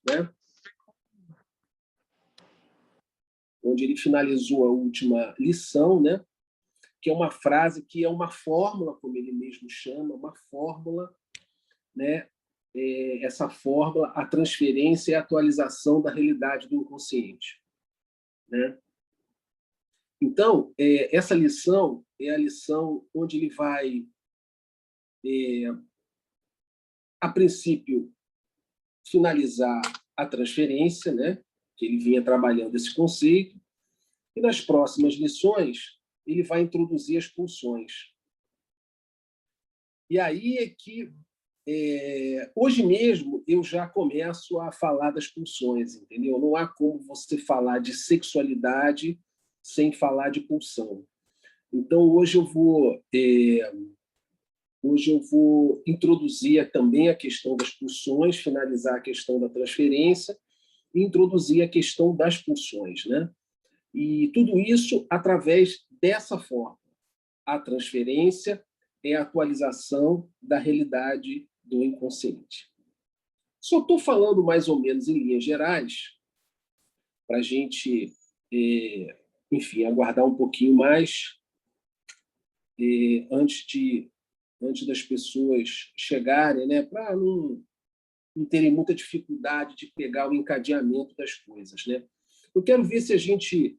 né? Onde ele finalizou a última lição, né? Que é uma frase que é uma fórmula, como ele mesmo chama, uma fórmula, né? Essa fórmula, a transferência e a atualização da realidade do inconsciente, né? Então, essa lição é a lição onde ele vai, a princípio, finalizar a transferência, né? Que ele vinha trabalhando esse conceito, e nas próximas lições ele vai introduzir as pulsões. E aí é que, hoje mesmo, eu já começo a falar das pulsões, entendeu? Não há como você falar de sexualidade sem falar de pulsão. Então, hoje eu vou introduzir também a questão das pulsões, finalizar a questão da transferência e introduzir a questão das pulsões, né? E tudo isso através dessa forma. A transferência é a atualização da realidade do inconsciente. Só estou falando mais ou menos em linhas gerais, para a gente, enfim, aguardar um pouquinho mais antes das pessoas chegarem, né, para não terem muita dificuldade de pegar o encadeamento das coisas, né? Eu quero ver se a gente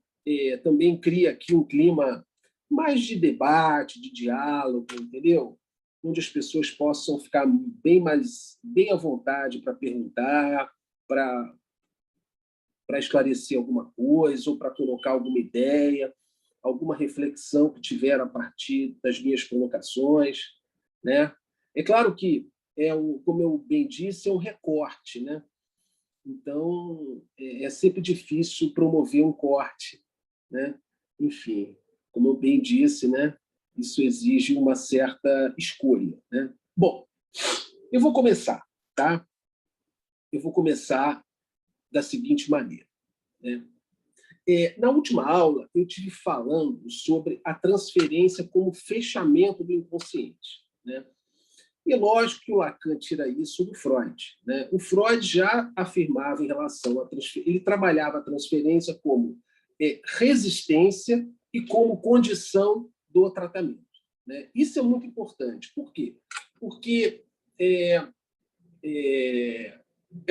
também cria aqui um clima mais de debate, de diálogo, entendeu? Onde as pessoas possam ficar bem à vontade para perguntar, para esclarecer alguma coisa ou para colocar alguma ideia, alguma reflexão que tiveram a partir das minhas colocações, né? É claro que, como eu bem disse, é um recorte, né? Então, é sempre difícil promover um corte, né? Enfim, como eu bem disse, né? Isso exige uma certa escolha, né? Bom, eu vou começar, tá? Eu vou começar da seguinte maneira, né? Na última aula, eu estive falando sobre a transferência como fechamento do inconsciente, né? E é lógico que o Lacan tira isso do Freud, né? O Freud já afirmava em relação à transferência, ele trabalhava a transferência como resistência e como condição do tratamento, né? Isso é muito importante. Por quê? Porque é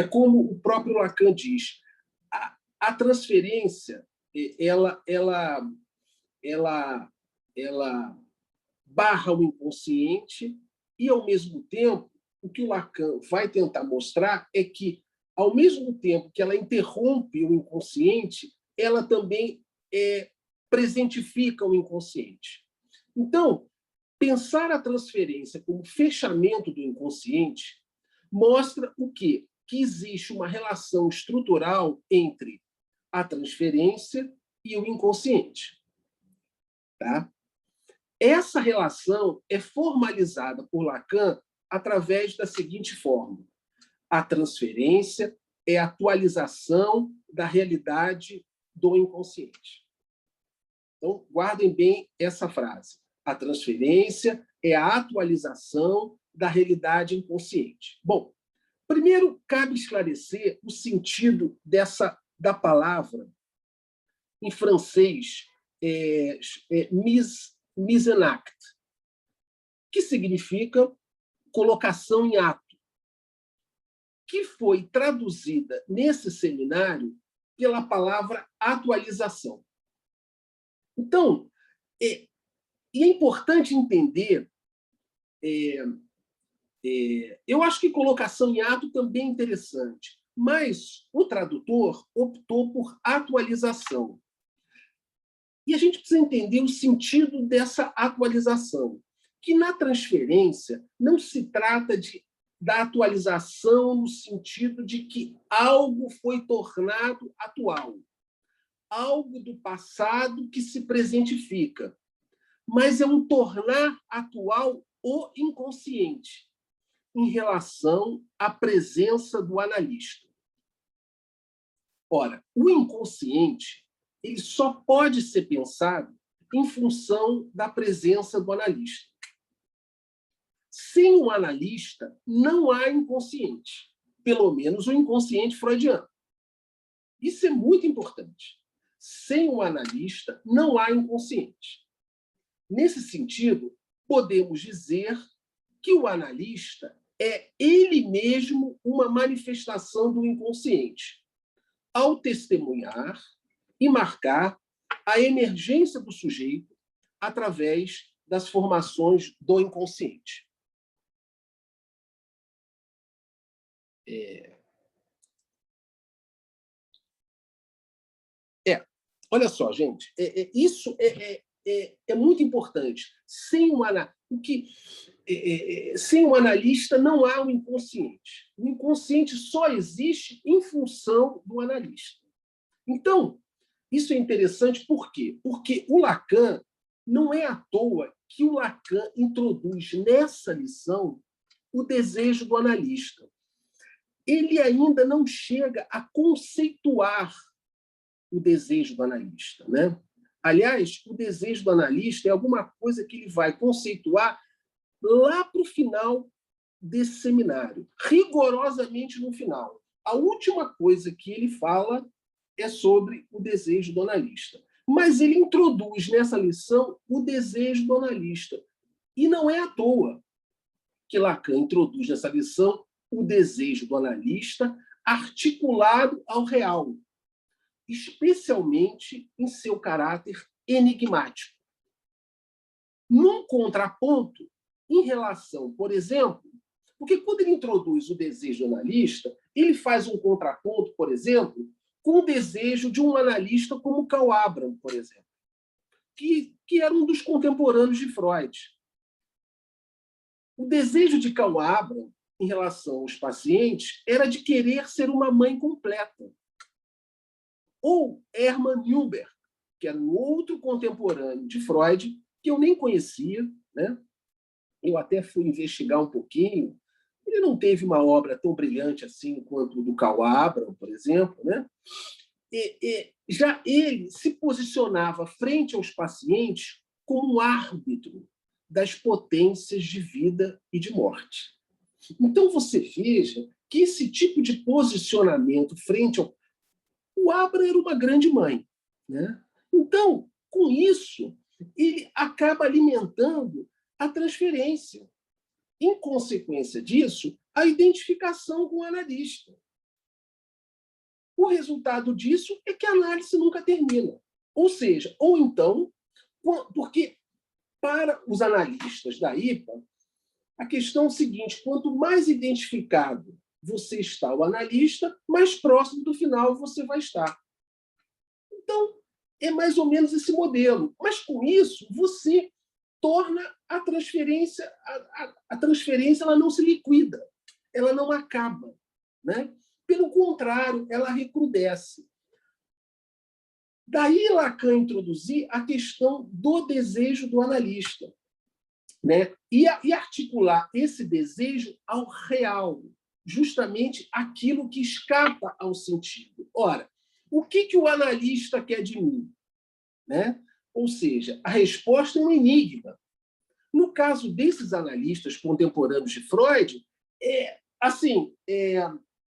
como o próprio Lacan diz, a transferência ela barra o inconsciente e, ao mesmo tempo, o que o Lacan vai tentar mostrar é que, ao mesmo tempo que ela interrompe o inconsciente, ela também presentifica o inconsciente. Então, pensar a transferência como fechamento do inconsciente mostra o quê? Que existe uma relação estrutural entre a transferência e o inconsciente. Tá? Essa relação é formalizada por Lacan através da seguinte forma: a transferência é a atualização da realidade do inconsciente. Então, guardem bem essa frase. A transferência é a atualização da realidade inconsciente. Bom, primeiro cabe esclarecer o sentido da palavra em francês, mise en acte, que significa colocação em ato, que foi traduzida nesse seminário pela palavra atualização. Então, é importante entender, eu acho que colocação em ato também é interessante, mas o tradutor optou por atualização. E a gente precisa entender o sentido dessa atualização, que na transferência não se trata da atualização no sentido de que algo foi tornado atual, algo do passado que se presentifica, mas é um tornar atual o inconsciente em relação à presença do analista. Ora, o inconsciente ele só pode ser pensado em função da presença do analista. Sem o analista, não há inconsciente. pelo menos o inconsciente freudiano. Isso é muito importante. Sem um analista, não há inconsciente. Nesse sentido, podemos dizer que o analista é ele mesmo uma manifestação do inconsciente, ao testemunhar e marcar a emergência do sujeito através das formações do inconsciente. Olha só, gente, isso é muito importante. Sem um analista não há um inconsciente. O inconsciente só existe em função do analista. Então, isso é interessante por quê? Porque o Lacan, não é à toa que o Lacan introduz nessa lição o desejo do analista. Ele ainda não chega a conceituar o desejo do analista, né? Aliás, o desejo do analista é alguma coisa que ele vai conceituar lá para o final desse seminário, rigorosamente no final. A última coisa que ele fala é sobre o desejo do analista. Mas ele introduz nessa lição o desejo do analista. E não é à toa que Lacan introduz nessa lição o desejo do analista articulado ao real, especialmente em seu caráter enigmático. Num contraponto em relação, por exemplo, porque quando ele introduz o desejo analista, ele faz um contraponto, por exemplo, com o desejo de um analista como Karl Abraham, por exemplo, que era um dos contemporâneos de Freud. O desejo de Karl Abraham em relação aos pacientes era de querer ser uma mãe completa. Ou Hermann Nürnberg, que era um outro contemporâneo de Freud, que eu nem conhecia, né? Eu até fui investigar um pouquinho. Ele não teve uma obra tão brilhante assim quanto o do Karl Abraham, por exemplo, né? Já ele se posicionava frente aos pacientes como um árbitro das potências de vida e de morte. Então, você veja que esse tipo de posicionamento frente ao... O Abraham era uma grande mãe, né? Então, com isso, ele acaba alimentando a transferência. Em consequência disso, a identificação com o analista. O resultado disso é que a análise nunca termina. Ou seja, ou então, porque para os analistas da IPA, a questão é a seguinte: quanto mais identificado você está o analista, mais próximo do final você vai estar. Então, é mais ou menos esse modelo. Mas, com isso, você torna a transferência... A transferência ela não se liquida, ela não acaba, né? Pelo contrário, ela recrudesce. Daí Lacan introduzir a questão do desejo do analista, né? E articular esse desejo ao real, justamente aquilo que escapa ao sentido. Ora, o que o analista quer de mim? Né? Ou seja, a resposta é um enigma. No caso desses analistas contemporâneos de Freud,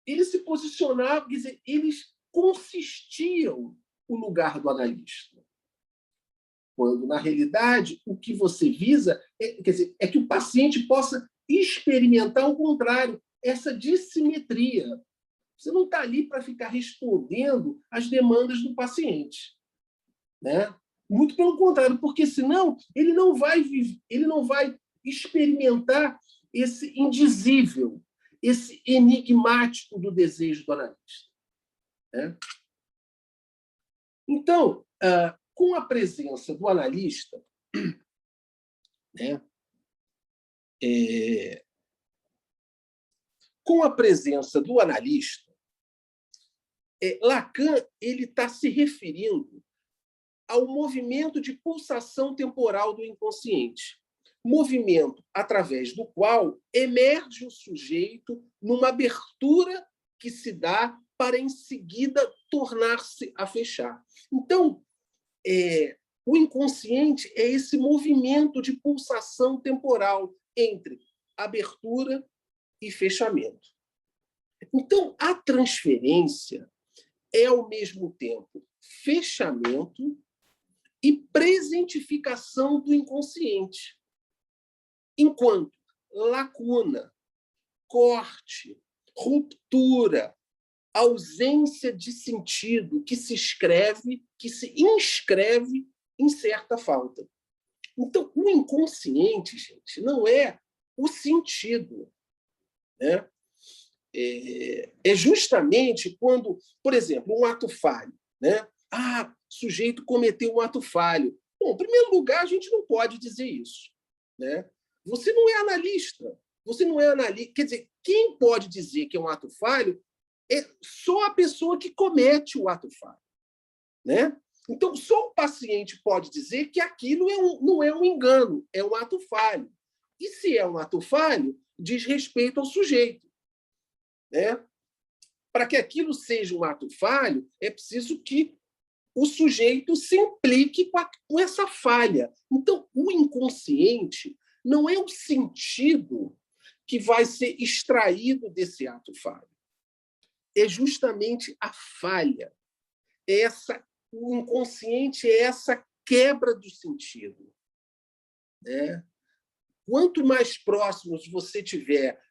eles se posicionavam, quer dizer, eles consistiam o lugar do analista. Quando, na realidade, o que você visa é que o paciente possa experimentar o contrário, essa dissimetria. Você não está ali para ficar respondendo às demandas do paciente, né? Muito pelo contrário, porque senão ele não vai experimentar esse indizível, esse enigmático do desejo do analista, né? Então, com a presença do analista, né? Com a presença do analista, Lacan ele está se referindo ao movimento de pulsação temporal do inconsciente, movimento através do qual emerge o sujeito numa abertura que se dá para, em seguida, tornar-se a fechar. Então, o inconsciente é esse movimento de pulsação temporal entre abertura e fechamento. Então, a transferência é, ao mesmo tempo, fechamento e presentificação do inconsciente, enquanto lacuna, corte, ruptura, ausência de sentido que se escreve, que se inscreve em certa falta. Então, o inconsciente, gente, não é o sentido, né? É justamente quando, por exemplo, um ato falho, né? Sujeito cometeu um ato falho. Bom, em primeiro lugar, a gente não pode dizer isso, né? Você não é analista, você não é analista. Quer dizer, quem pode dizer que é um ato falho é só a pessoa que comete o ato falho, né? Então, só o paciente pode dizer que aquilo não é um engano, é um ato falho. E se é um ato falho, diz respeito ao sujeito, né? Para que aquilo seja um ato falho, é preciso que o sujeito se implique com essa falha. Então, o inconsciente não é o sentido que vai ser extraído desse ato falho. É justamente a falha. O inconsciente é essa quebra do sentido, né? Quanto mais próximos você tiver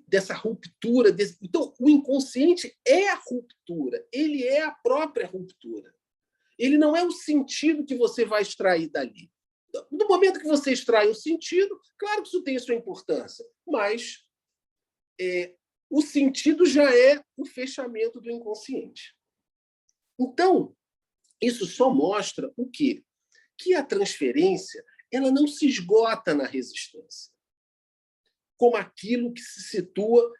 dessa ruptura. Então, o inconsciente é a ruptura, ele é a própria ruptura. Ele não é o sentido que você vai extrair dali. No momento que você extrai o sentido, claro que isso tem a sua importância, mas o sentido já é o fechamento do inconsciente. Então, isso só mostra o quê? Que a transferência ela não se esgota na resistência, como aquilo que se situa.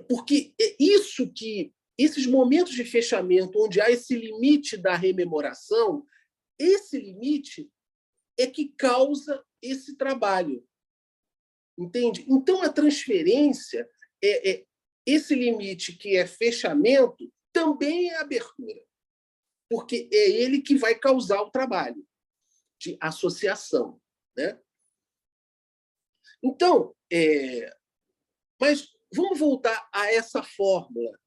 Porque é isso que esses momentos de fechamento, onde há esse limite da rememoração, esse limite é que causa esse trabalho. Entende? Então, a transferência, esse limite que é fechamento, também é abertura, porque é ele que vai causar o trabalho de associação, né? Então, mas vamos voltar a essa fórmula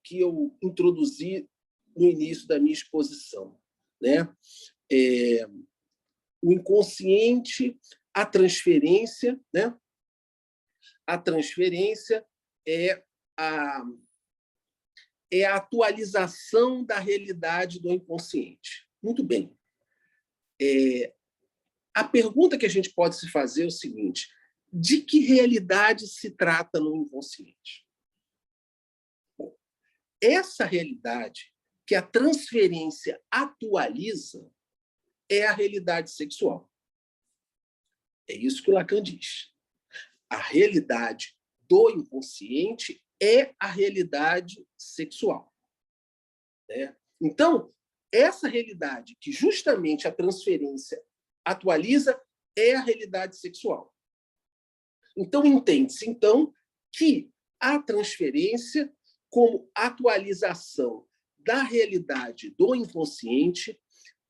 que eu introduzi no início da minha exposição, né? O inconsciente, a transferência, né? A transferência é a atualização da realidade do inconsciente. Muito bem. A pergunta que a gente pode se fazer é o seguinte: de que realidade se trata no inconsciente? Bom, essa realidade que a transferência atualiza é a realidade sexual. É isso que o Lacan diz. A realidade do inconsciente é a realidade sexual, né? Então, essa realidade que justamente a transferência atualiza é a realidade sexual. Então, entende-se, então, que a transferência, como atualização da realidade do inconsciente,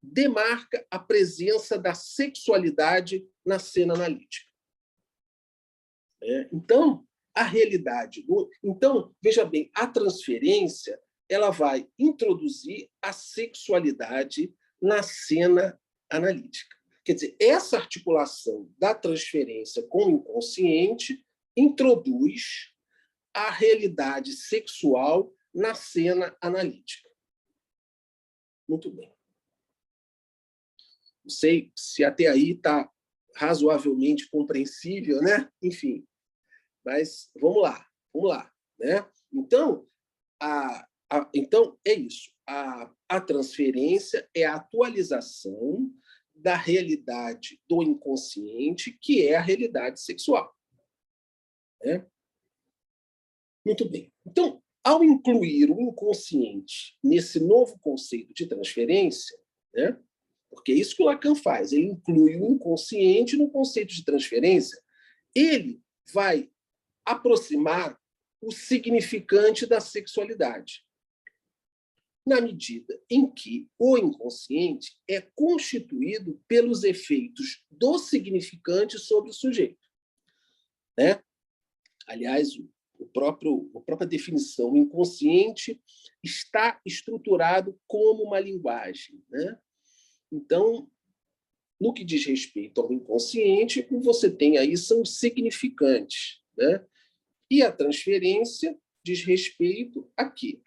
demarca a presença da sexualidade na cena analítica. Então, a realidade. Então, veja bem, a transferência ela vai introduzir a sexualidade na cena analítica. Quer dizer, essa articulação da transferência com o inconsciente introduz a realidade sexual na cena analítica. Muito bem. Não sei se até aí está razoavelmente compreensível, né? Enfim, mas vamos lá, né? Então, então é isso. A transferência é a atualização da realidade do inconsciente, que é a realidade sexual, né? Muito bem. Então, ao incluir o inconsciente nesse novo conceito de transferência, né? Porque é isso que o Lacan faz, ele inclui o inconsciente no conceito de transferência, ele vai aproximar o significante da sexualidade, na medida em que o inconsciente é constituído pelos efeitos do significante sobre o sujeito, né? Aliás, a própria definição, o inconsciente está estruturado como uma linguagem, né? Então, no que diz respeito ao inconsciente, o que você tem aí são os significantes, né? E a transferência diz respeito aqui,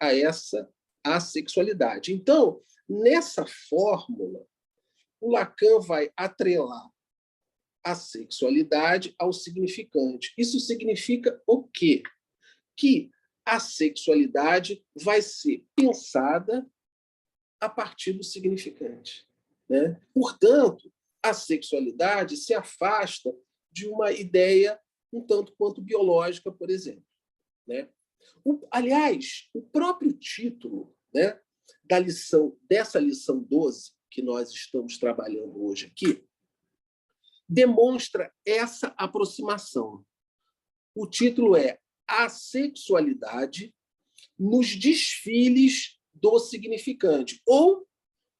a sexualidade. Então, nessa fórmula, o Lacan vai atrelar a sexualidade ao significante. Isso significa o quê? Que a sexualidade vai ser pensada a partir do significante, né? Portanto, a sexualidade se afasta de uma ideia um tanto quanto biológica, por exemplo, né? Aliás, o próprio título, né, dessa lição 12 que nós estamos trabalhando hoje aqui, demonstra essa aproximação. O título é A Sexualidade nos Desfiles do Significante, ou,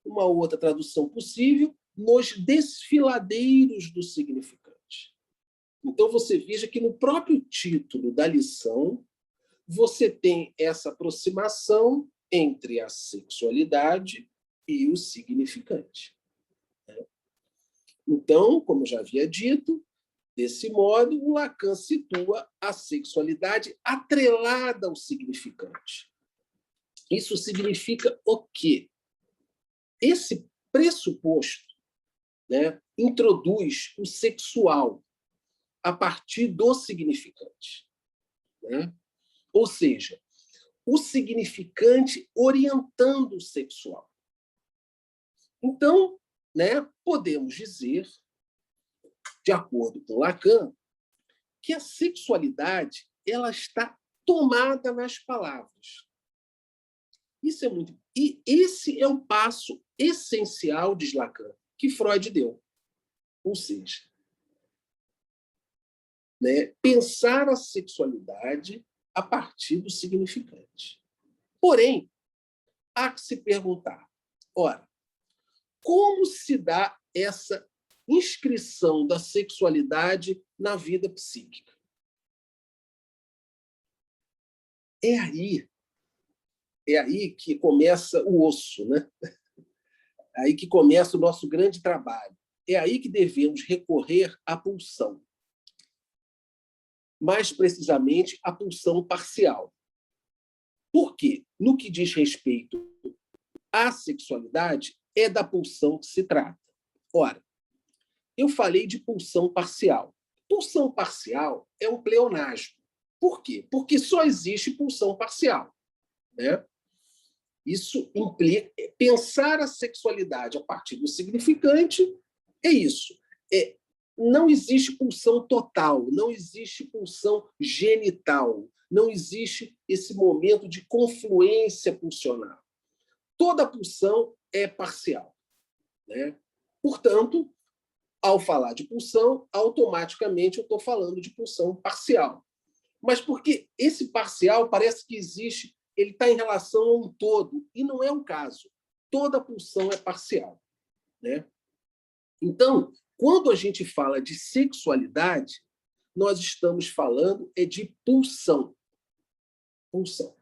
uma outra tradução possível, nos desfiladeiros do significante. Então, você veja que no próprio título da lição, você tem essa aproximação entre a sexualidade e o significante. Então, como eu já havia dito, desse modo, o Lacan situa a sexualidade atrelada ao significante. Isso significa o quê? Esse pressuposto, né, introduz o sexual a partir do significante, né? Ou seja, o significante orientando o sexual. Então, né, podemos dizer, de acordo com Lacan, que a sexualidade ela está tomada nas palavras. Isso é muito. E esse é o passo essencial, diz Lacan, que Freud deu. Ou seja, né, pensar a sexualidade a partir do significante. Porém, há que se perguntar, ora, como se dá essa inscrição da sexualidade na vida psíquica? É aí que começa o osso, né? É aí que começa o nosso grande trabalho. É aí que devemos recorrer à pulsão. Mais precisamente, à pulsão parcial. Por quê? No que diz respeito à sexualidade, é da pulsão que se trata. Ora, eu falei de pulsão parcial. Pulsão parcial é um pleonasmo. Por quê? Porque só existe pulsão parcial, né? Isso implica pensar a sexualidade a partir do significante. É isso. Não existe pulsão total, não existe pulsão genital, não existe esse momento de confluência pulsional. Toda pulsão é parcial, né? Portanto, ao falar de pulsão, automaticamente eu estou falando de pulsão parcial. Mas porque esse parcial parece que existe, ele está em relação a um todo, e não é o caso. Toda pulsão é parcial, né? Então, quando a gente fala de sexualidade, nós estamos falando de pulsão. Pulsão.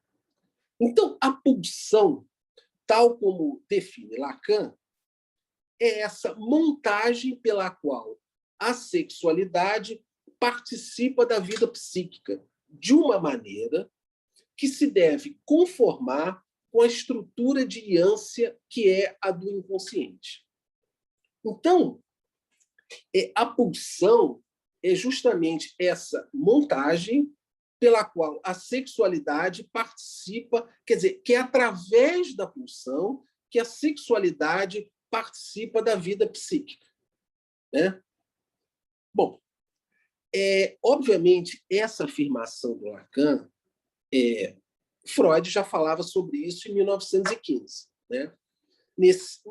Então, a pulsão, tal como define Lacan, é essa montagem pela qual a sexualidade participa da vida psíquica de uma maneira que se deve conformar com a estrutura de ânsia que é a do inconsciente. Então, a pulsão é justamente essa montagem pela qual a sexualidade participa, quer dizer, que é através da pulsão que a sexualidade participa da vida psíquica, né? Bom, obviamente, essa afirmação do Lacan, Freud já falava sobre isso em 1915, né?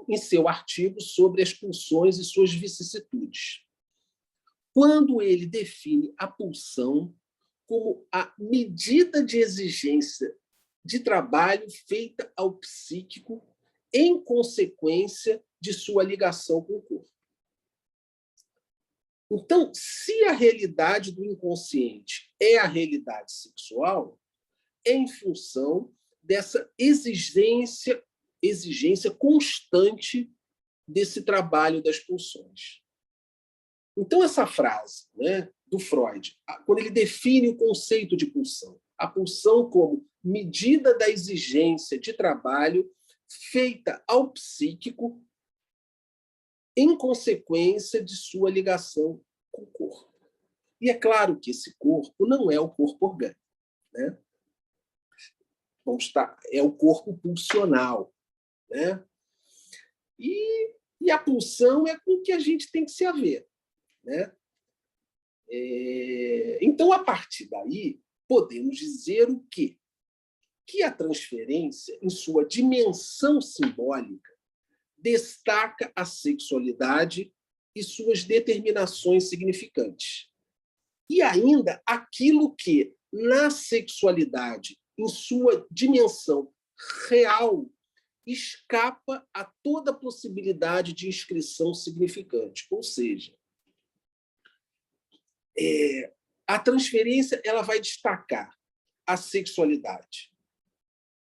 Em seu artigo sobre as pulsões e suas vicissitudes. Quando ele define a pulsão como a medida de exigência de trabalho feita ao psíquico em consequência de sua ligação com o corpo. Então, se a realidade do inconsciente é a realidade sexual, é em função dessa exigência constante desse trabalho das pulsões. Então, essa frase, né, do Freud, quando ele define o conceito de pulsão, a pulsão como medida da exigência de trabalho feita ao psíquico em consequência de sua ligação com o corpo. E é claro que esse corpo não é o corpo orgânico, né? É o corpo pulsional, né? E a pulsão é com que a gente tem que se haver, né? Então, a partir daí, podemos dizer o quê? Que a transferência, em sua dimensão simbólica, destaca a sexualidade e suas determinações significantes. E ainda aquilo que, na sexualidade, em sua dimensão real, escapa a toda possibilidade de inscrição significante. Ou seja, a transferência ela vai destacar a sexualidade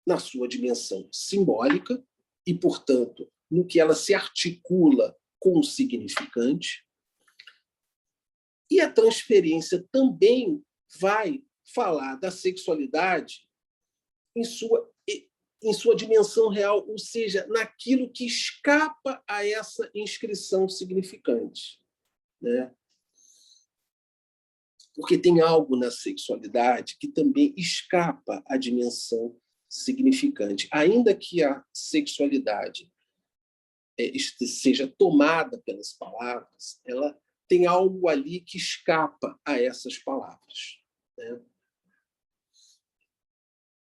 na sua dimensão simbólica e, portanto, no que ela se articula com o significante. E a transferência também vai falar da sexualidade em sua dimensão real, ou seja, naquilo que escapa a essa inscrição significante, né? Porque tem algo na sexualidade que também escapa à dimensão significante. Ainda que a sexualidade seja tomada pelas palavras, ela tem algo ali que escapa a essas palavras, né?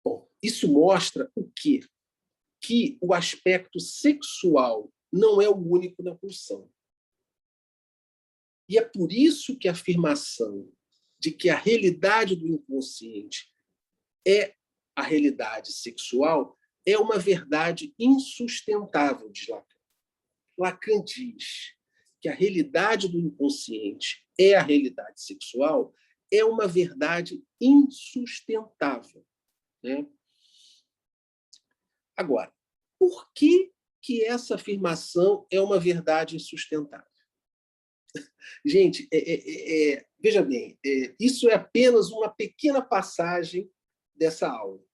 Bom, isso mostra o quê? Que o aspecto sexual não é o único na pulsão. E é por isso que a afirmação de que a realidade do inconsciente é a realidade sexual é uma verdade insustentável, diz Lacan. Lacan diz que a realidade do inconsciente é a realidade sexual, é uma verdade insustentável, né? Agora, por que essa afirmação é uma verdade insustentável? Gente, veja bem, isso é apenas uma pequena passagem dessa aula.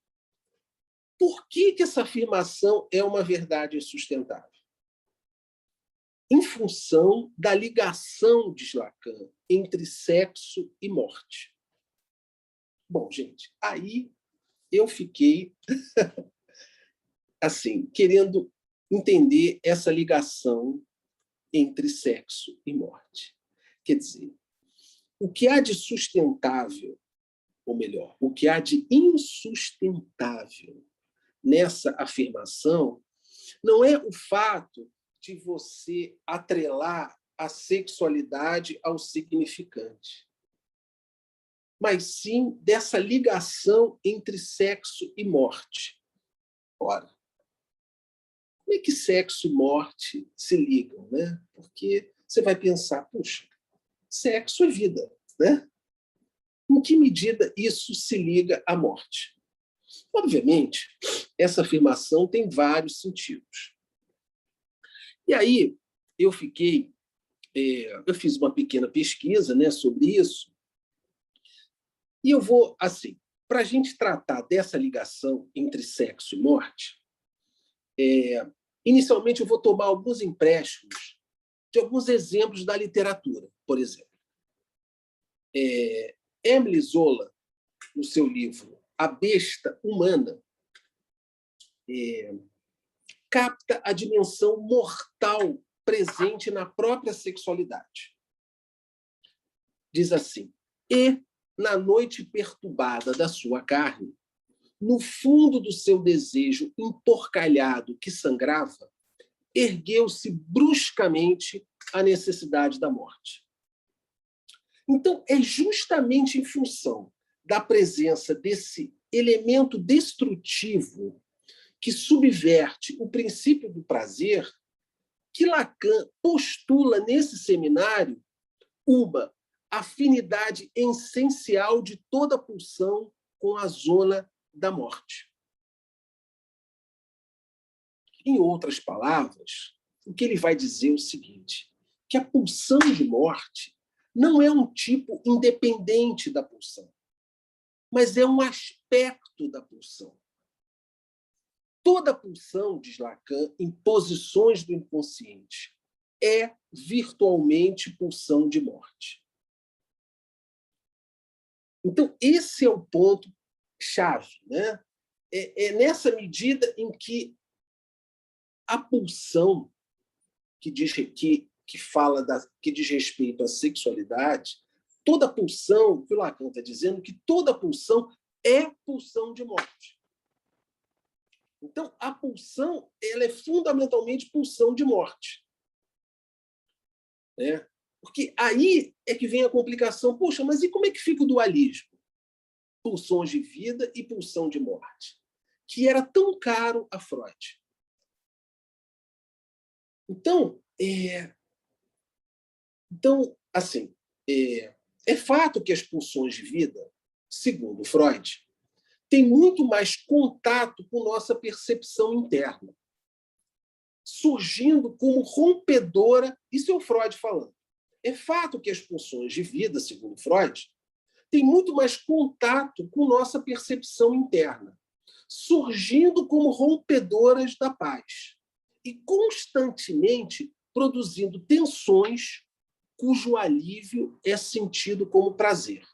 Por que essa afirmação é uma verdade insustentável? Em função da ligação, diz Lacan, entre sexo e morte. Bom, gente, aí eu fiquei assim, querendo entender essa ligação entre sexo e morte. Quer dizer, o que há de sustentável, ou melhor, o que há de insustentável nessa afirmação não é o fato de você atrelar a sexualidade ao significante, mas sim dessa ligação entre sexo e morte. Ora, como é que sexo e morte se ligam, né? Porque você vai pensar, puxa, sexo é vida, né? Em que medida isso se liga à morte? Obviamente, essa afirmação tem vários sentidos. E aí eu fiz uma pequena pesquisa, né, sobre isso, e eu vou, assim, para a gente tratar dessa ligação entre sexo e morte, inicialmente eu vou tomar alguns empréstimos de alguns exemplos da literatura, por exemplo. Émile Zola, no seu livro A Besta Humana, capta a dimensão mortal presente na própria sexualidade. Diz assim: e, na noite perturbada da sua carne, no fundo do seu desejo emporcalhado que sangrava, ergueu-se bruscamente a necessidade da morte. Então, é justamente em função da presença desse elemento destrutivo que subverte o princípio do prazer que Lacan postula nesse seminário uma afinidade essencial de toda pulsão com a zona da morte. Em outras palavras, o que ele vai dizer é o seguinte, que a pulsão de morte não é um tipo independente da pulsão, mas é um aspecto da pulsão. Toda pulsão, diz Lacan, em posições do inconsciente, é virtualmente pulsão de morte. Então, esse é o ponto chave, né? É nessa medida em que a pulsão que diz respeito à sexualidade, toda pulsão, que o Lacan está dizendo, que toda pulsão é pulsão de morte. Então, a pulsão ela é fundamentalmente pulsão de morte. Né? Porque aí é que vem a complicação. Poxa, mas e como é que fica o dualismo? Pulsões de vida e pulsão de morte, que era tão caro a Freud. Então, assim, é fato que as pulsões de vida, segundo Freud, têm muito mais contato com nossa percepção interna, surgindo como rompedora, isso é o Freud falando. É fato que as pulsões de vida, segundo Freud, têm muito mais contato com nossa percepção interna, surgindo como rompedoras da paz e constantemente produzindo tensões cujo alívio é sentido como prazer.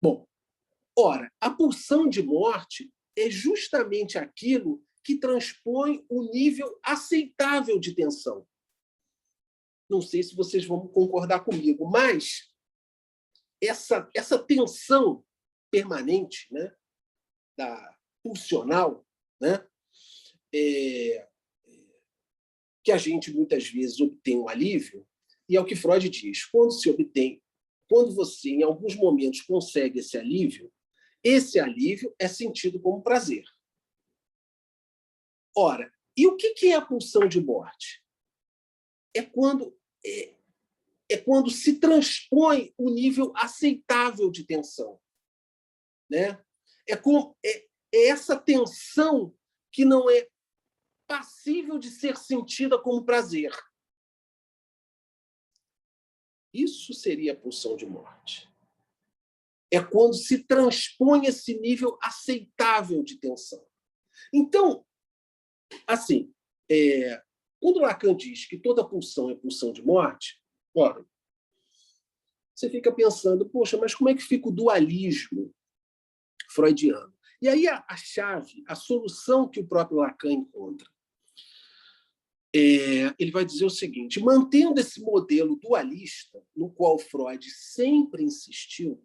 Bom, ora, a pulsão de morte é justamente aquilo que transpõe o nível aceitável de tensão. Não sei se vocês vão concordar comigo, mas essa tensão permanente, né, da pulsional, né, que a gente muitas vezes obtém um alívio, e é o que Freud diz, quando você em alguns momentos consegue esse alívio é sentido como prazer. Ora, e o que é a pulsão de morte? É quando se transpõe o nível aceitável de tensão. Né? É essa tensão que não é passível de ser sentida como prazer. Isso seria a pulsão de morte. É quando se transpõe esse nível aceitável de tensão. Então, assim, quando Lacan diz que toda pulsão é pulsão de morte, ora, você fica pensando, poxa, mas como é que fica o dualismo freudiano? E aí a chave, a solução que o próprio Lacan encontra, ele vai dizer o seguinte, mantendo esse modelo dualista, no qual Freud sempre insistiu,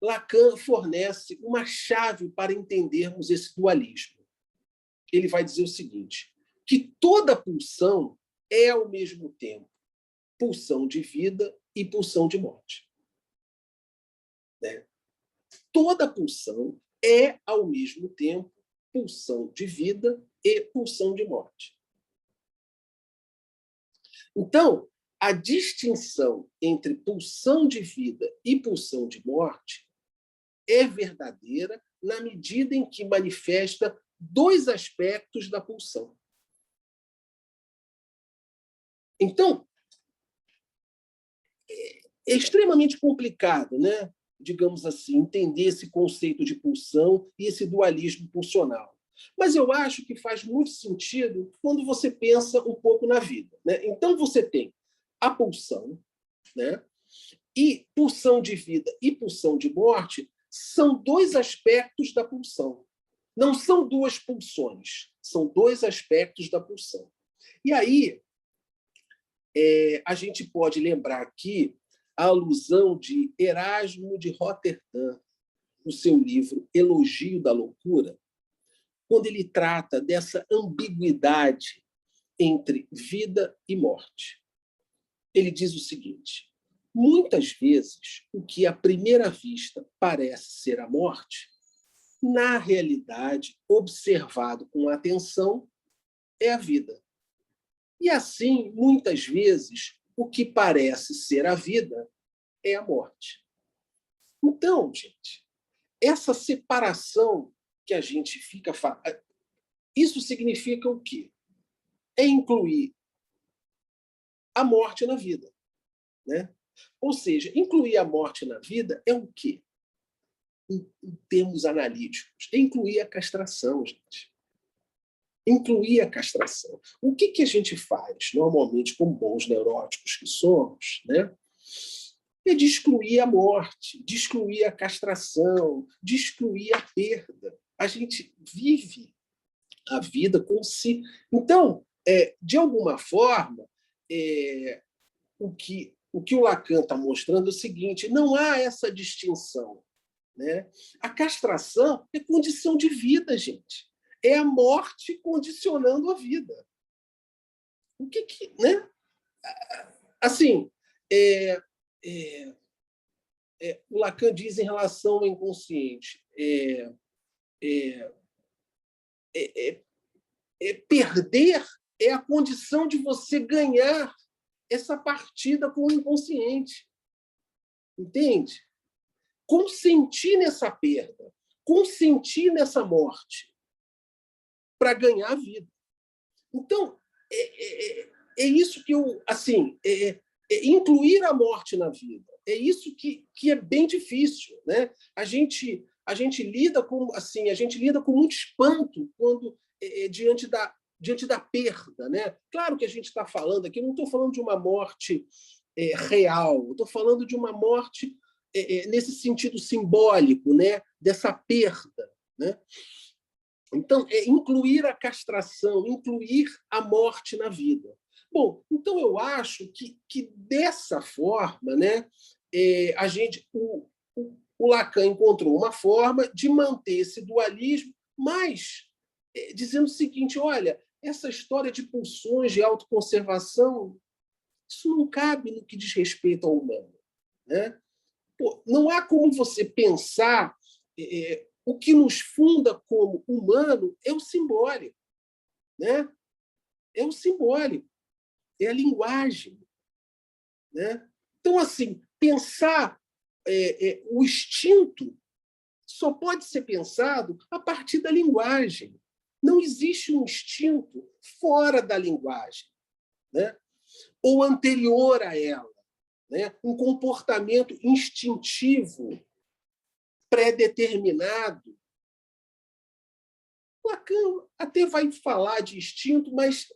Lacan fornece uma chave para entendermos esse dualismo. Ele vai dizer o seguinte, que toda pulsão é, ao mesmo tempo, pulsão de vida e pulsão de morte. Né? Toda pulsão é, ao mesmo tempo, pulsão de vida e pulsão de morte. Então, a distinção entre pulsão de vida e pulsão de morte é verdadeira na medida em que manifesta dois aspectos da pulsão. Então, é extremamente complicado, né? Digamos assim, entender esse conceito de pulsão e esse dualismo pulsional. Mas eu acho que faz muito sentido quando você pensa um pouco na vida. Né? Então, você tem a pulsão, né? E pulsão de vida e pulsão de morte são dois aspectos da pulsão. Não são duas pulsões, são dois aspectos da pulsão. E aí, a gente pode lembrar aqui a alusão de Erasmo de Roterdã, no seu livro Elogio da Loucura, quando ele trata dessa ambiguidade entre vida e morte. Ele diz o seguinte, muitas vezes, o que à primeira vista parece ser a morte, na realidade, observado com atenção, é a vida. E assim, muitas vezes, o que parece ser a vida é a morte. Então, gente, essa separação que a gente fica... Isso significa o quê? É incluir a morte na vida, né? Ou seja, incluir a morte na vida é o quê? Em termos analíticos, é incluir a castração, gente. Incluir a castração. O que a gente faz, normalmente, como bons neuróticos que somos, né? É de excluir a morte, de excluir a castração, de excluir a perda. A gente vive a vida como se... Então, de alguma forma, o que o Lacan está mostrando é o seguinte: não há essa distinção, né? A castração é condição de vida, gente. É a morte condicionando a vida. O que né? Assim, o Lacan diz em relação ao inconsciente, perder é a condição de você ganhar essa partida com o inconsciente. Entende? Consentir nessa perda, consentir nessa morte para ganhar a vida. Então, é isso que eu... Assim, incluir a morte na vida. É isso que é bem difícil, né? A gente lida com... Assim, a gente lida com muito espanto quando diante da perda, né? Claro que a gente está falando aqui, não estou falando de uma morte real, estou falando de uma morte nesse sentido simbólico, né? Dessa perda, né? Então, incluir a castração, incluir a morte na vida. Bom, então eu acho que dessa forma, né, o Lacan encontrou uma forma de manter esse dualismo, mas dizendo o seguinte: olha, essa história de pulsões de autoconservação, isso não cabe no que diz respeito ao humano, né? Pô, não há como você pensar... o que nos funda como humano é o simbólico, né? É o simbólico, é a linguagem, né? Então, assim, pensar o instinto só pode ser pensado a partir da linguagem. Não existe um instinto fora da linguagem, né? Ou anterior a ela, né? Um comportamento instintivo pré-determinado. Lacan até vai falar de instinto, mas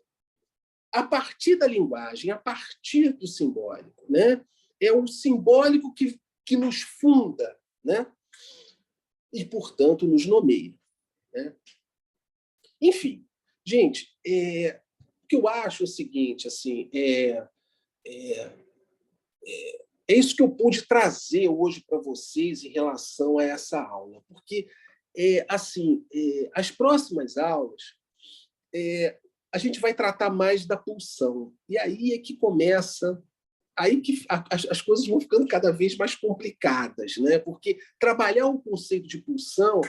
a partir da linguagem, a partir do simbólico, né? É o simbólico que nos funda, né? E, portanto, nos nomeia, né? Enfim, gente, o que eu acho é o seguinte, assim, é isso que eu pude trazer hoje para vocês em relação a essa aula, porque assim, as próximas aulas a gente vai tratar mais da pulsão, e aí é que começa, aí que as coisas vão ficando cada vez mais complicadas, né? Porque trabalhar o conceito de pulsão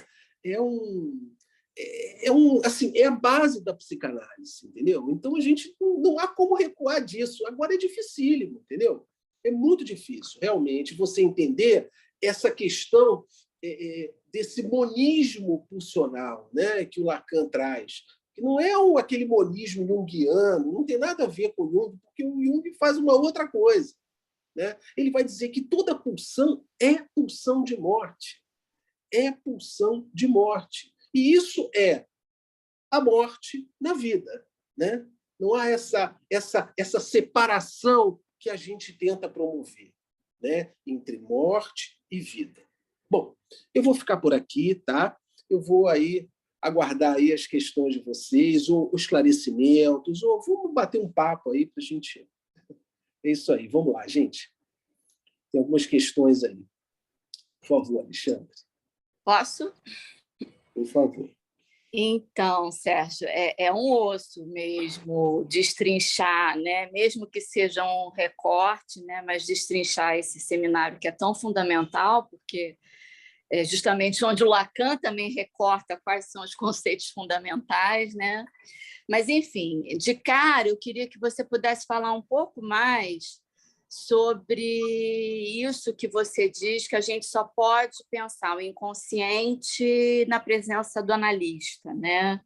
assim, é a base da psicanálise, entendeu? Então a gente não há como recuar disso. Agora é dificílimo, entendeu? É muito difícil, realmente, você entender essa questão desse monismo pulsional, né, que o Lacan traz, que não é aquele monismo junguiano, não tem nada a ver com o Jung, porque o Jung faz uma outra coisa, né? Ele vai dizer que toda pulsão é pulsão de morte. É pulsão de morte. E isso é a morte na vida, né? Não há essa separação que a gente tenta promover, né? Entre morte e vida. Bom, eu vou ficar por aqui, tá? Eu vou aí aguardar aí as questões de vocês, ou os esclarecimentos, ou vamos bater um papo aí para a gente... É isso aí, vamos lá, gente. Tem algumas questões aí. Por favor, Alexandre. Posso? Por favor. Então, Sérgio, é um osso mesmo destrinchar, né? Mesmo que seja um recorte, né? Mas destrinchar esse seminário que é tão fundamental, porque é justamente onde o Lacan também recorta quais são os conceitos fundamentais, né? Mas, enfim, de cara, eu queria que você pudesse falar um pouco mais sobre isso que você diz, que a gente só pode pensar o inconsciente na presença do analista, né?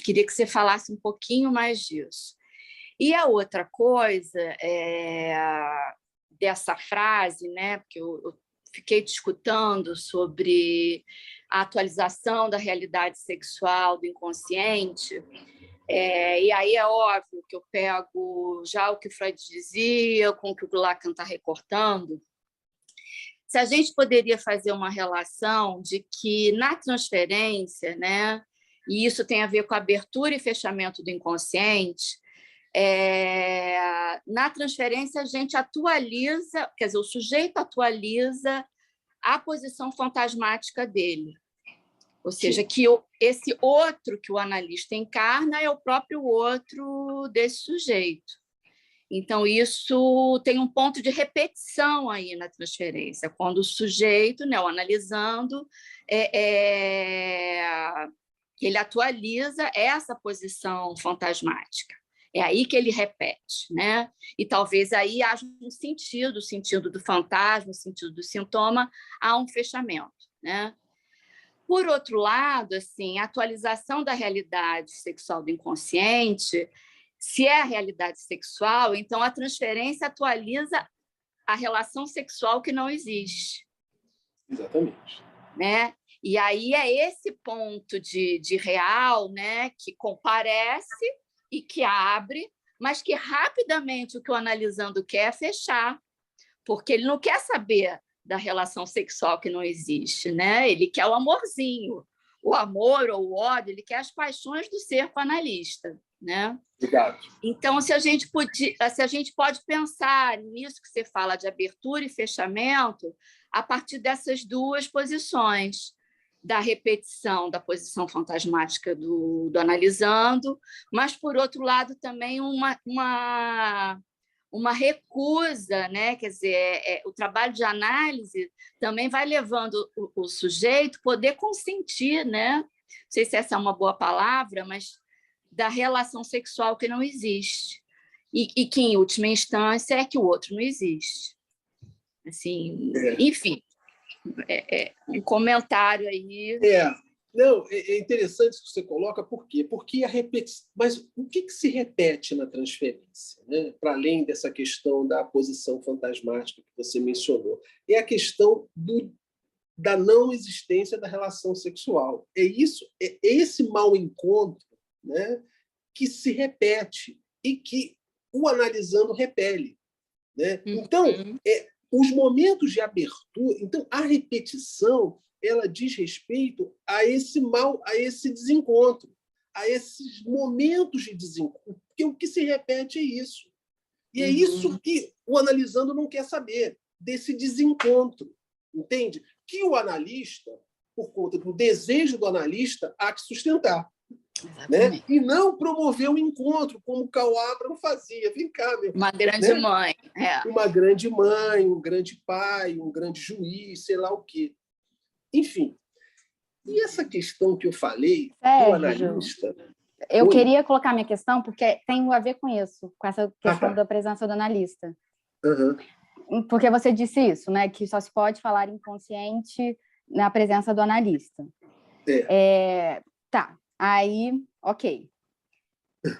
Queria que você falasse um pouquinho mais disso. E a outra coisa dessa frase, né? Porque eu fiquei te escutando sobre a atualização da realidade sexual do inconsciente, e aí é óbvio que eu pego já o que o Freud dizia com o que o Lacan está recortando. Se a gente poderia fazer uma relação de que na transferência, né, e isso tem a ver com a abertura e fechamento do inconsciente, na transferência a gente atualiza, quer dizer, o sujeito atualiza a posição fantasmática dele. Ou seja, que esse outro que o analista encarna é o próprio outro desse sujeito. Então, isso tem um ponto de repetição aí na transferência, quando o sujeito, né, o analisando, ele atualiza essa posição fantasmática. É aí que ele repete, né? E talvez aí haja um sentido, o sentido do fantasma, o sentido do sintoma, há um fechamento, né? Por outro lado, assim, a atualização da realidade sexual do inconsciente, se é a realidade sexual, então a transferência atualiza a relação sexual que não existe. Exatamente. Né? E aí é esse ponto de real, né, que comparece e que abre, mas que rapidamente o que o analisando quer é fechar, porque ele não quer saber da relação sexual que não existe, né? Ele quer o amorzinho, o amor ou o ódio, ele quer as paixões do ser analista, né? Obrigado. Então, se a gente pode pensar nisso que você fala de abertura e fechamento a partir dessas duas posições, da repetição da posição fantasmática do analisando, mas, por outro lado, também uma recusa, né? Quer dizer, o trabalho de análise também vai levando o sujeito a poder consentir, né? Não sei se essa é uma boa palavra, mas da relação sexual que não existe e que, em última instância, é que o outro não existe. Assim, enfim, um comentário aí. Não, é interessante isso que você coloca, por quê? Porque a repetição. Mas o que se repete na transferência, né? Para além dessa questão da posição fantasmática que você mencionou? É a questão da não existência da relação sexual. É esse mau encontro, né, que se repete e que o analisando repele. Né? Então, os momentos de abertura. Então, a repetição ela diz respeito a esse desencontro, a esses momentos de desencontro, porque o que se repete é isso. E é isso que o analisando não quer saber, desse desencontro, entende? Que o analista, por conta do desejo do analista, há que sustentar. Né? E não promover o encontro, como Karl Abraham fazia. Vem cá, meu. Uma grande mãe. Uma grande mãe, um grande pai, um grande juiz, sei lá o quê. Enfim, e essa questão que eu falei, Sérgio, do analista... Eu queria colocar minha questão, porque tem a ver com isso, com essa questão da presença do analista. Porque você disse isso, né? Que só se pode falar inconsciente na presença do analista. Tá, aí, ok.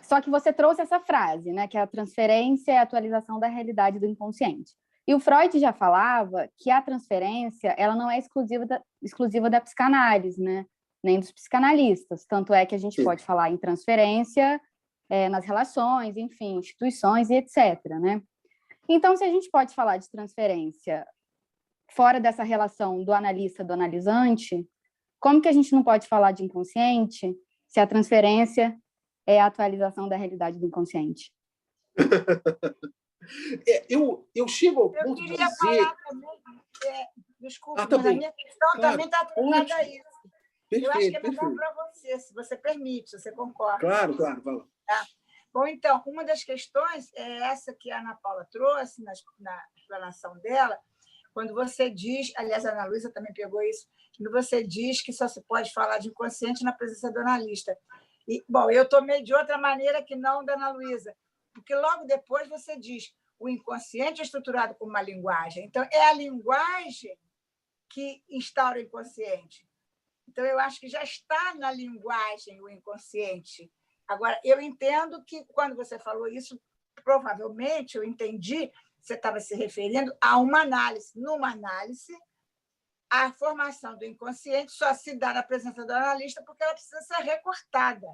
Só que você trouxe essa frase, né? Que a transferência é a atualização da realidade do inconsciente. E o Freud já falava que a transferência ela não é exclusiva da psicanálise, né? Nem dos psicanalistas. Tanto é que a gente pode falar em transferência nas relações, enfim, instituições e etc. Né? Então, se a gente pode falar de transferência fora dessa relação do analista do analisante, como que a gente não pode falar de inconsciente se a transferência é a atualização da realidade do inconsciente? Eu chego ao ponto de dizer... Eu queria falar também, desculpa, mas a minha questão também está atrelada a isso. Perfeito, eu acho que é melhor para você, se você permite, se você concorda. Claro, vai lá. Tá. Bom, então, uma das questões é essa que a Ana Paula trouxe na explanação dela, quando você diz, aliás, a Ana Luísa também pegou isso, quando você diz que só se pode falar de inconsciente na presença do analista. Bom, eu tomei de outra maneira que não da Ana Luísa, porque logo depois você diz o inconsciente é estruturado como uma linguagem. Então, é a linguagem que instaura o inconsciente. Então, eu acho que já está na linguagem o inconsciente. Agora, eu entendo que, quando você falou isso, provavelmente, eu entendi, você estava se referindo a uma análise. Numa análise, a formação do inconsciente só se dá na presença do analista porque ela precisa ser recortada.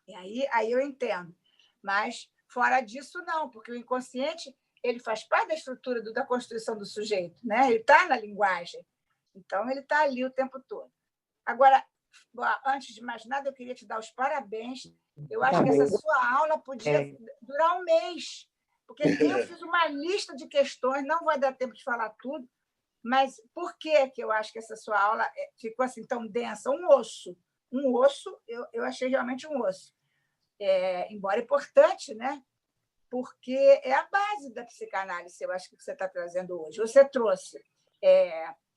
E aí eu entendo. Mas, fora disso, não, porque o inconsciente ele faz parte da estrutura da constituição do sujeito, né? Ele está na linguagem. Então, ele está ali o tempo todo. Agora, antes de mais nada, eu queria te dar os parabéns. Eu acho que essa sua aula podia durar um mês, porque eu fiz uma lista de questões, não vai dar tempo de falar tudo, mas por que eu acho que essa sua aula ficou assim tão densa? Um osso, eu achei realmente um osso. Embora importante, né? Porque é a base da psicanálise, eu acho que você está trazendo hoje. Você trouxe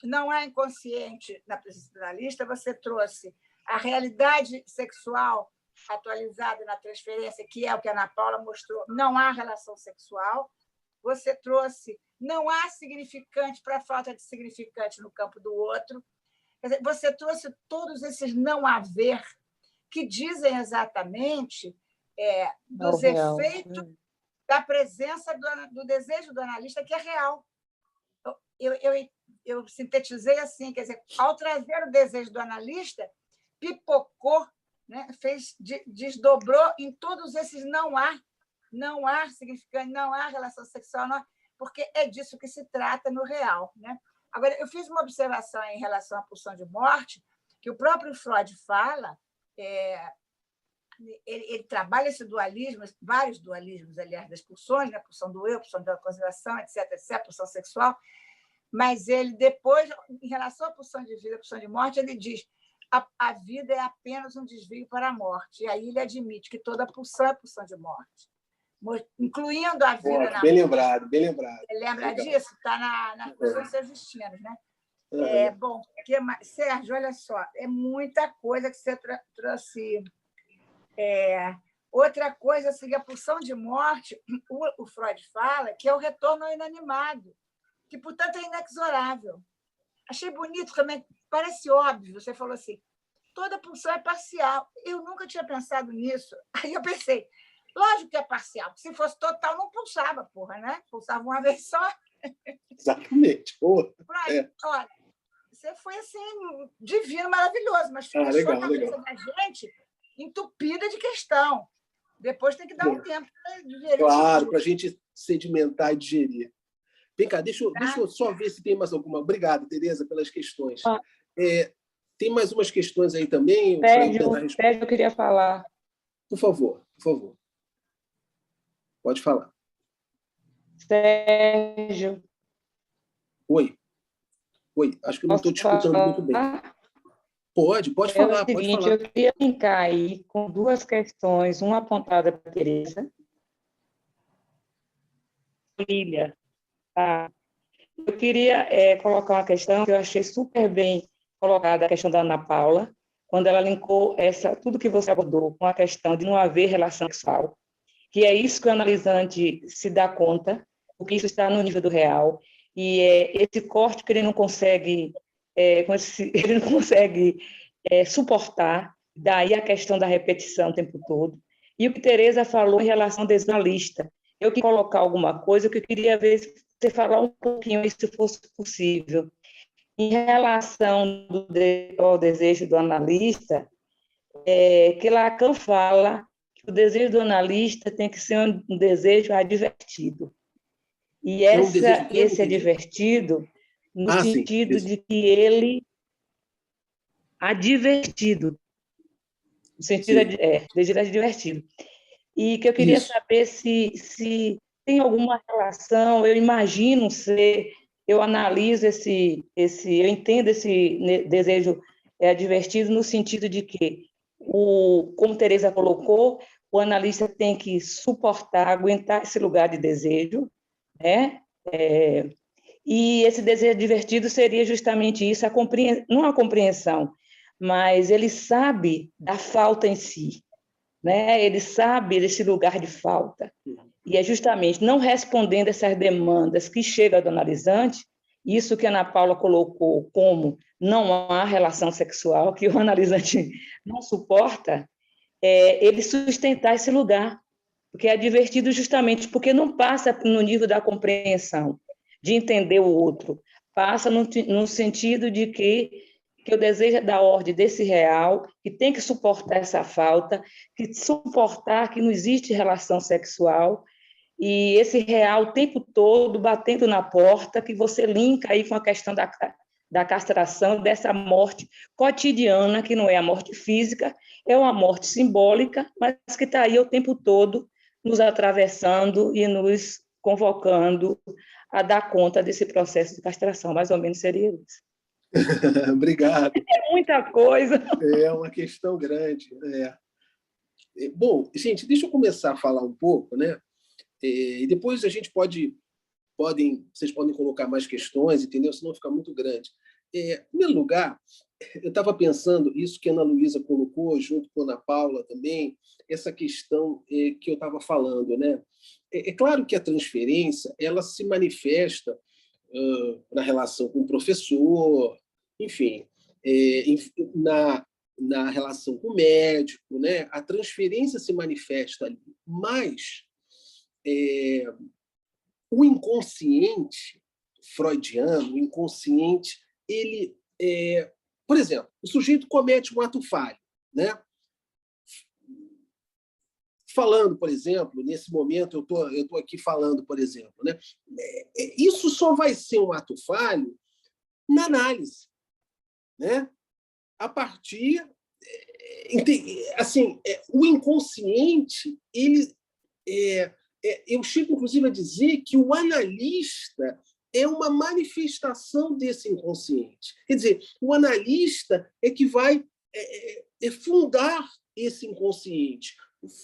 não há inconsciente na presença do analista, você trouxe a realidade sexual atualizada na transferência, que é o que a Ana Paula mostrou, não há relação sexual. Você trouxe não há significante para a falta de significante no campo do outro. Quer dizer, você trouxe todos esses não haver que dizem exatamente dos efeitos da presença do desejo do analista, que é real. Eu sintetizei assim, quer dizer, ao trazer o desejo do analista, pipocou, né? Desdobrou em todos esses não há significante, não há relação sexual, porque é disso que se trata no real, né? Agora, eu fiz uma observação em relação à pulsão de morte, que o próprio Freud fala, ele trabalha esse dualismo, vários dualismos, aliás, das pulsões, né? Pulsão do eu, pulsão da conservação, etc., pulsão sexual, mas ele depois, em relação à pulsão de vida, à pulsão de morte, ele diz a vida é apenas um desvio para a morte, e aí ele admite que toda pulsão é pulsão de morte, incluindo a vida na bem lembrado, bem lembrado. Você lembra disso? Está na Pulsões Sejustinas, né? Bom, Sérgio, olha só, é muita coisa que você trouxe. Outra coisa, assim, a pulsão de morte, o Freud fala que é o retorno ao inanimado, que, portanto, é inexorável. Achei bonito também, parece óbvio, você falou assim, toda pulsão é parcial. Eu nunca tinha pensado nisso. Aí eu pensei, lógico que é parcial, se fosse total, não pulsava, porra, né? Pulsava uma vez só. Exatamente. Freud, olha, você foi assim, divino, maravilhoso, mas deixou a cabeça da gente entupida de questão. Depois tem que dar um tempo para digerir. Claro, para a gente sedimentar e digerir. Vem cá, deixa eu só ver se tem mais alguma. Obrigado, Tereza, pelas questões. Tem mais umas questões aí também? Sérgio, eu queria falar. Por favor. Pode falar. Sérgio. Oi, acho que eu não estou te escutando muito bem. Pode falar, pode falar. Eu queria brincar aí com duas questões, uma apontada para a Tereza. Lília, tá? Eu queria colocar uma questão que eu achei super bem colocada, a questão da Ana Paula, quando ela linkou tudo que você abordou com a questão de não haver relação sexual, que é isso que o analisante se dá conta, porque isso está no nível do real, e esse corte que ele não consegue suportar, daí a questão da repetição o tempo todo. E o que Tereza falou em relação ao desanalista. Eu queria colocar alguma coisa que eu queria ver se você falar um pouquinho, se fosse possível. Em relação ao desejo do analista, que Lacan fala que o desejo do analista tem que ser um desejo advertido. E esse advertido, no sentido de que ele advertido, no sentido desejo advertido. E que eu queria saber se tem alguma relação, eu imagino eu analiso eu entendo esse desejo advertido no sentido de que, como Tereza colocou, o analista tem que suportar, aguentar esse lugar de desejo, né? E esse desejo advertido seria justamente isso, não a compreensão, mas ele sabe da falta em si, né? Ele sabe desse lugar de falta. E é justamente não respondendo essas demandas que chegam do analisante, isso que a Ana Paula colocou como não há relação sexual, que o analisante não suporta, ele sustentar esse lugar, porque é divertido justamente porque não passa no nível da compreensão, de entender o outro, passa no sentido de que o desejo é da ordem desse real, que tem que suportar essa falta, que suportar que não existe relação sexual, e esse real o tempo todo batendo na porta, que você linka aí com a questão da castração, dessa morte cotidiana, que não é a morte física, é uma morte simbólica, mas que está aí o tempo todo nos atravessando e nos convocando a dar conta desse processo de castração. Mais ou menos seria isso. Obrigado. É muita coisa. É uma questão grande. Bom, gente, deixa eu começar a falar um pouco, né? E depois a gente vocês podem colocar mais questões, entendeu? Senão fica muito grande. Em primeiro lugar, eu estava pensando isso que a Ana Luísa colocou, junto com a Ana Paula também, essa questão que eu estava falando, né? É claro que a transferência ela se manifesta na relação com o professor, enfim, na relação com o médico, né? A transferência se manifesta ali, mas o inconsciente freudiano, o inconsciente, ele, por exemplo, o sujeito comete um ato falho, né? Falando, por exemplo, nesse momento eu tô aqui falando, por exemplo, né? Isso só vai ser um ato falho na análise, né? A partir, assim, o inconsciente, ele eu chego, inclusive, a dizer que o analista é uma manifestação desse inconsciente. Quer dizer, o analista é que vai fundar esse inconsciente.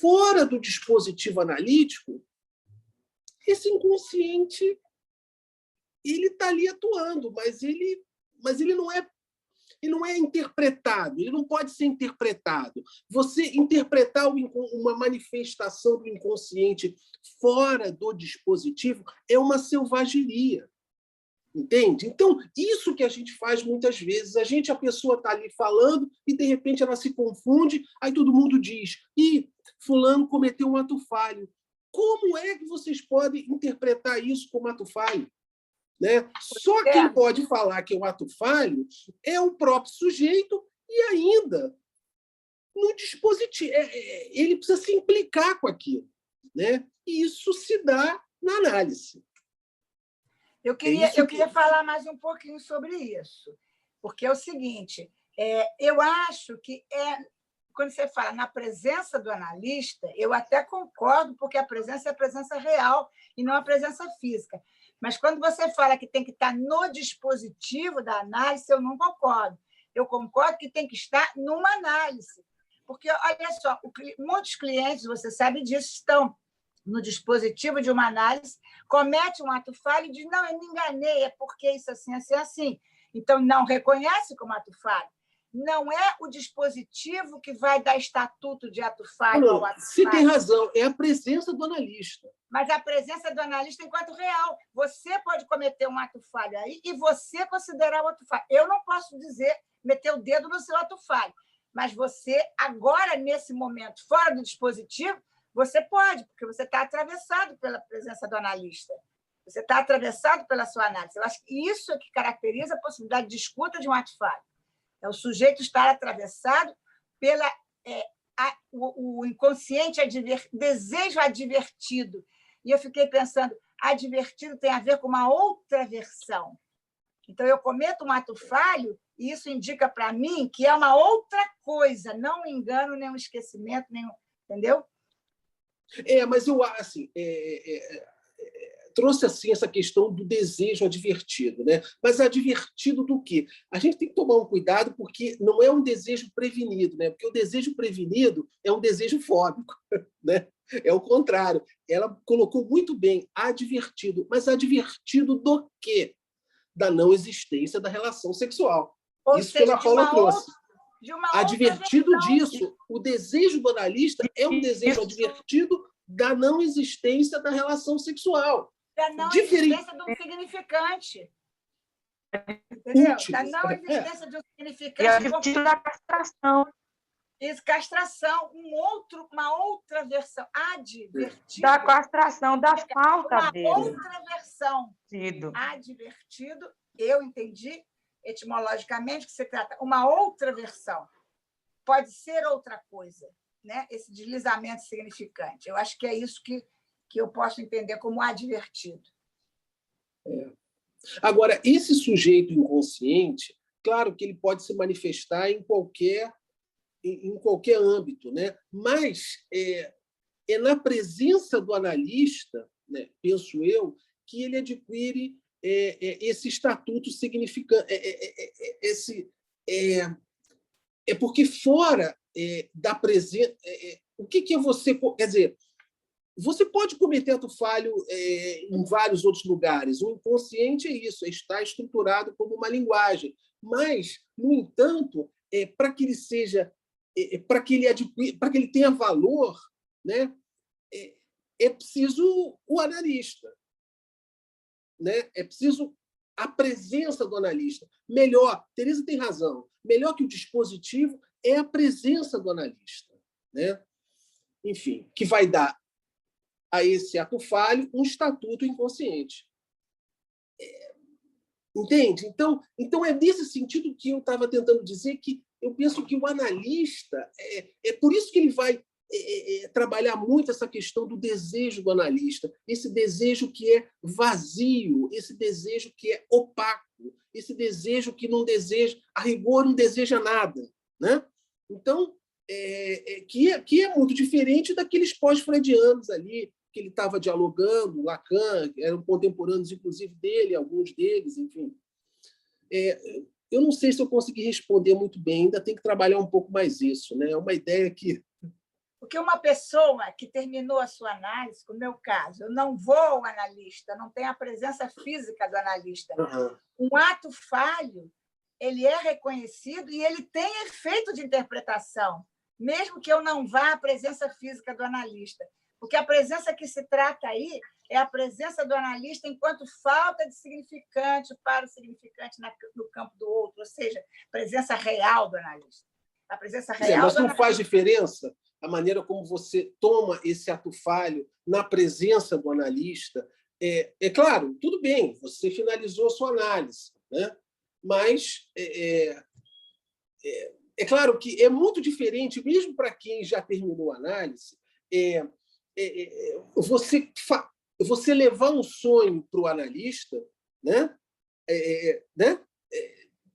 Fora do dispositivo analítico, esse inconsciente ele está ali atuando, mas ele não é interpretado, ele não pode ser interpretado. Você interpretar uma manifestação do inconsciente fora do dispositivo é uma selvageria, entende? Então, isso que a gente faz muitas vezes, a pessoa está ali falando e, de repente, ela se confunde, aí todo mundo diz, fulano cometeu um ato falho. Como é que vocês podem interpretar isso como ato falho? Né? Só quem pode falar que é um ato falho é o próprio sujeito e ainda no dispositivo. Ele precisa se implicar com aquilo. Né? E isso se dá na análise. Eu queria falar mais um pouquinho sobre isso, porque é o seguinte, eu acho que quando você fala na presença do analista, eu até concordo, porque a presença é a presença real e não a presença física. Mas quando você fala que tem que estar no dispositivo da análise, eu não concordo. Eu concordo que tem que estar numa análise. Porque, olha só, muitos clientes, você sabe disso, estão no dispositivo de uma análise, comete um ato falho e diz, não, eu me enganei, é porque isso assim, assim, assim. Então, não reconhece como ato falho. Não é o dispositivo que vai dar estatuto de ato falho ao ato falho. Você tem razão, é a presença do analista. Mas a presença do analista enquanto real. Você pode cometer um ato falho aí e você considerar o ato falho. Eu não posso dizer, meter o dedo no seu ato falho, mas você, agora, nesse momento, fora do dispositivo, você pode, porque você está atravessado pela presença do analista. Você está atravessado pela sua análise. Eu acho que isso é que caracteriza a possibilidade de escuta de um ato falho. É o sujeito estar atravessado pela o inconsciente desejo advertido. E eu fiquei pensando, advertido tem a ver com uma outra versão. Então, eu cometo um ato falho e isso indica para mim que é uma outra coisa, não um engano, nem um esquecimento, entendeu? Mas eu assim, trouxe assim essa questão do desejo advertido, né? Mas advertido do quê? A gente tem que tomar um cuidado porque não é um desejo prevenido, né? Porque o desejo prevenido é um desejo fóbico, né? É o contrário. Ela colocou muito bem, advertido, mas advertido do quê? Da não existência da relação sexual. Ou isso que a Ana Paula trouxe. de uma outra advertido versão. disso. O desejo do analista é um desejo advertido da não existência da relação sexual. Da não existência de um significante. Entendeu? Da não existência de um significante. E advertido da castração. Isso, castração, uma outra versão, advertido. Da castração, da falta dele. Uma outra versão. Advertido. Advertido, eu entendi etimologicamente que se trata uma outra versão. Pode ser outra coisa, né? Esse deslizamento significante. Eu acho que é isso que eu posso entender como advertido. Agora, esse sujeito inconsciente, claro que ele pode se manifestar em qualquer âmbito, né? Mas é na presença do analista, né, penso eu, que ele adquire esse estatuto significante. É porque fora da presença... o que é você... Quer dizer, você pode cometer ato falho em vários outros lugares. O inconsciente é isso, está estruturado como uma linguagem. Mas, no entanto, para que ele seja... para que ele tenha valor, né, é preciso o analista, né? É preciso a presença do analista. Melhor, Teresa tem razão, melhor que o dispositivo é a presença do analista, né? Enfim, que vai dar a esse ato falho um estatuto inconsciente. Entende? Então, é nesse sentido que eu estava tentando dizer que eu penso que o analista... É por isso que ele vai trabalhar muito essa questão do desejo do analista, esse desejo que é vazio, esse desejo que é opaco, esse desejo que não deseja, a rigor não deseja nada, né? Então, que é muito diferente daqueles pós-freudianos ali, que ele estava dialogando, Lacan, eram contemporâneos, inclusive, dele, alguns deles, enfim. Eu não sei se eu consegui responder muito bem, ainda tem que trabalhar um pouco mais isso, né? É uma ideia que... Porque uma pessoa que terminou a sua análise, como é o meu caso, eu não vou ao analista, não tenho a presença física do analista. Uhum. Um ato falho, ele é reconhecido e ele tem efeito de interpretação, mesmo que eu não vá à presença física do analista. Porque a presença que se trata aí é a presença do analista enquanto falta de significante para o significante no campo do outro, ou seja, presença real do analista. A presença real mas do não analista... faz diferença a maneira como você toma esse ato falho na presença do analista? É claro, tudo bem, você finalizou a sua análise, né? Mas é claro que é muito diferente, mesmo para quem já terminou a análise, você levar um sonho para o analista, né?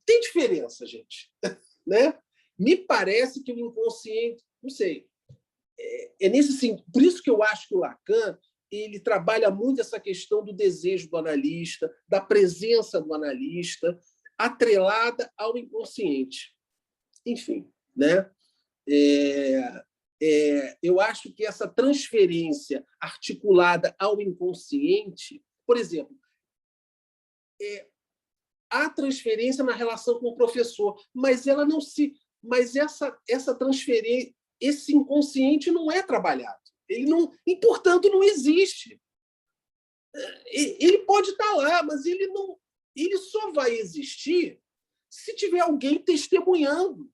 Tem diferença, gente. Né? Me parece que o inconsciente, não sei, nesse sentido. Por isso que eu acho que o Lacan ele trabalha muito essa questão do desejo do analista, da presença do analista, atrelada ao inconsciente. Enfim, né? Eu acho que essa transferência articulada ao inconsciente, por exemplo, há transferência na relação com o professor, mas ela não se, mas essa transferência, esse inconsciente não é trabalhado. Ele não, e portanto não existe. Ele pode estar lá, mas ele só vai existir se tiver alguém testemunhando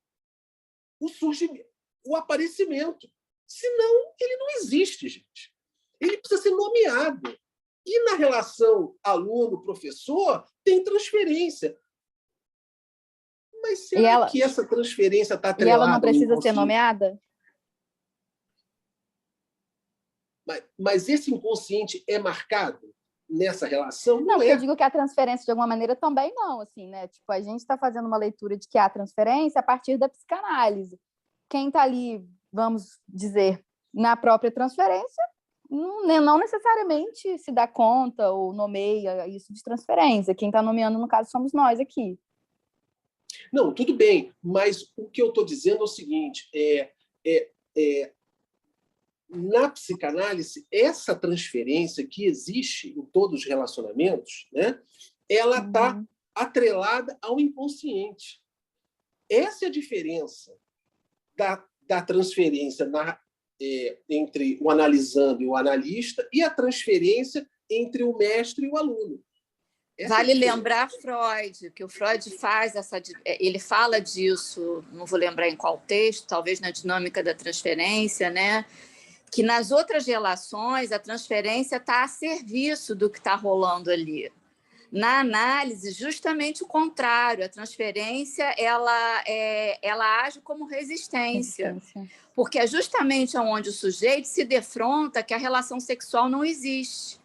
o surgimento, o aparecimento. Senão, ele não existe, gente. Ele precisa ser nomeado. E na relação aluno-professor, tem transferência. Mas será que essa transferência está atrelada? E ela não precisa ser nomeada? Mas esse inconsciente é marcado nessa relação? Não, eu digo que a transferência, de alguma maneira, também não. Assim, né? Tipo, a gente está fazendo uma leitura de que há transferência a partir da psicanálise. Quem está ali, vamos dizer, na própria transferência, não necessariamente se dá conta ou nomeia isso de transferência. Quem está nomeando, no caso, somos nós aqui. Não, tudo bem, mas o que eu estou dizendo é o seguinte, na psicanálise, essa transferência que existe em todos os relacionamentos, né, ela está atrelada ao inconsciente. essa é a diferença da transferência entre o analisando e o analista e a transferência entre o mestre e o aluno. Vale lembrar Freud, que o Freud faz ele fala disso, não vou lembrar em qual texto, talvez na dinâmica da transferência, né? Que nas outras relações a transferência está a serviço do que está rolando ali. Na análise, justamente o contrário, a transferência ela age como resistência, porque é justamente onde o sujeito se defronta que a relação sexual não existe.